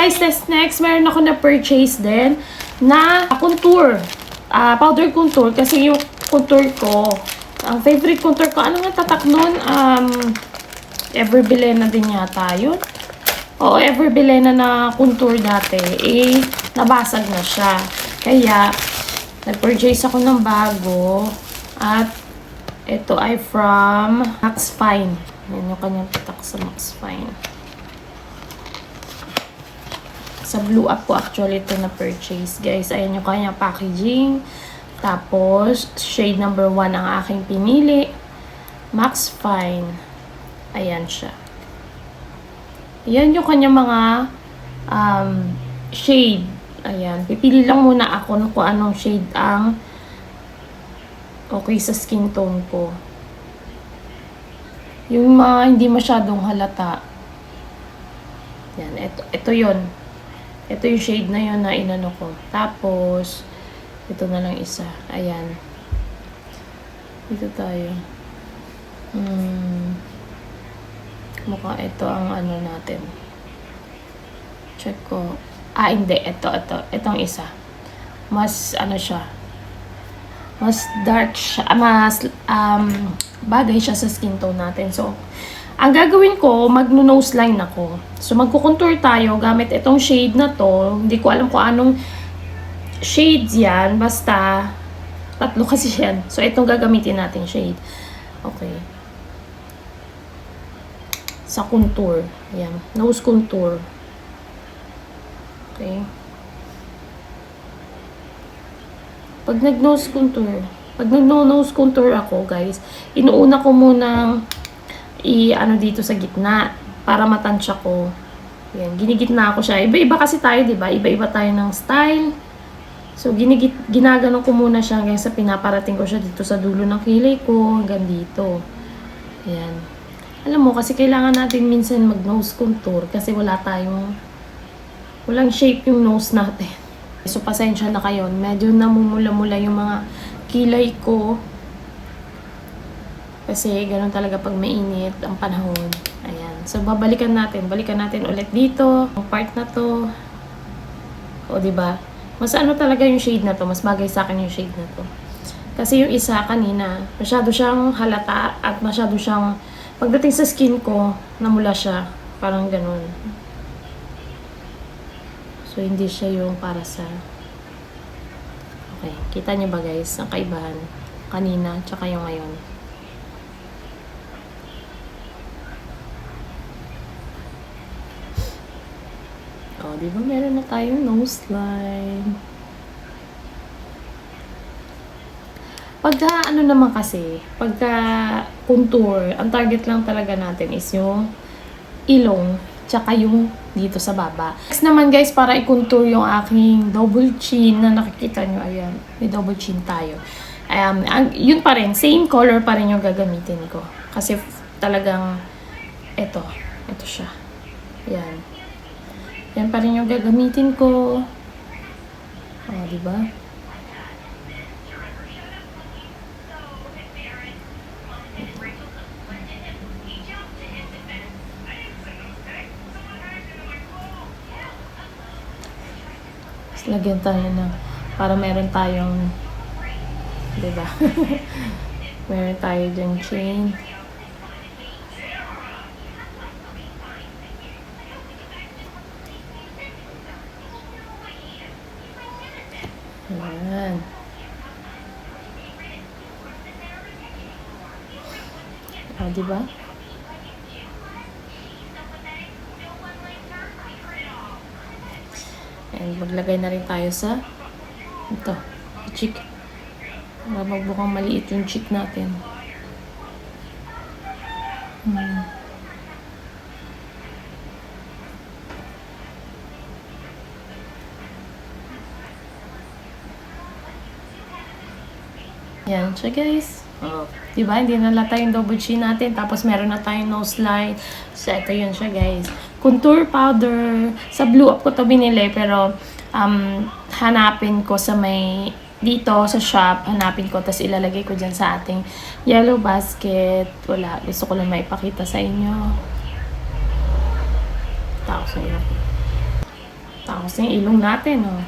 guys, next, meron ako na purchase din na contour. Powder contour. Kasi yung contour ko, ang favorite contour ko, ano nga tatak nun? Everbilena din yata yun. Oo, Everbilena na contour dati. Nabasag na siya. Kaya, nag-purchase ako ng bago. At, ito ay from Max Fine. Yan yung kanyang tatak sa Max Fine. Sa Blue Up ko actually ito na purchase, guys. Ayan yung kanyang packaging. Tapos, shade number 1 ang aking pinili. Max Fine. Ayan siya. Ayan yung kanyang mga shade. Ayan. Pipili lang muna ako kung anong shade ang okay sa skin tone ko. Yung mga hindi masyadong halata. Ayan. Ito yun. Ito yung shade na yun na inano ko. Tapos, ito na lang isa. Ayan. Dito tayo. Mukhang ito ang ano natin. Check ko. Hindi. Ito. Itong isa. Mas, ano siya. Mas dark siya. Mas, bagay siya sa skin tone natin. So, ang gagawin ko, magno-nose line ako. So, magkukontour tayo gamit itong shade na to. Hindi ko alam kung anong shades yan. Basta, tatlo kasi yan. So, itong gagamitin natin shade. Okay. Sa contour. Ayan. Nose contour. Okay. Pag nag-nose contour ako, guys, inuuna ko munang ano dito sa gitna para matansya ko. Ayan. Ginigitna ko siya. Iba-iba kasi tayo, diba? Iba-iba tayo ng style. So, ginaganon ko muna siya hanggang sa pinaparating ko siya dito sa dulo ng kilay ko hanggang dito. Ayan. Alam mo, kasi kailangan natin minsan mag-nose contour kasi walang shape yung nose natin. So, pasensya na kayo. Medyo namumula-mula yung mga kilay ko. Kasi, ganoon talaga pag mainit ang panahon. Ayan. So, balikan natin ulit dito. Ang part na to. O, diba? Mas ano talaga yung shade na to. Mas bagay sa akin yung shade na to. Kasi yung isa kanina, masyado siyang halata at masyado siyang pagdating sa skin ko, namula siya. Parang ganun. So, hindi siya yung para sa... Okay. Kita niyo ba, guys? Ang kaibahan. Kanina, tsaka yung ngayon. O, di ba meron na tayong nose line? Pagka, ano naman kasi, pagka contour, ang target lang talaga natin is yung ilong, tsaka yung dito sa baba. Next naman, guys, para i-contour yung aking double chin na nakikita nyo, ayan, may double chin tayo. Yun pa rin, same color pa rin yung gagamitin ko. Kasi talagang, ito siya. Ayan. Yan pa rin yung gagamitin ko. O, diba? Lagyan tayo ng para meron tayong, diba? Meron tayo dyan chain. Ayan. Diba? And maglagay na rin tayo sa ito, cheek. Magbukang maliit yung cheek natin. Yan siya, guys. Diba? Hindi na lang tayong double chin natin. Tapos meron na tayong nose line. So, ito yun siya, guys. Contour powder. Sa Blue Up ko to binili. Pero, hanapin ko sa may dito sa shop, hanapin ko, tapos ilalagay ko dyan sa ating yellow basket. Wala, gusto ko lang maipakita sa inyo. Tapos ayun. Tapos yung ilong natin, oh.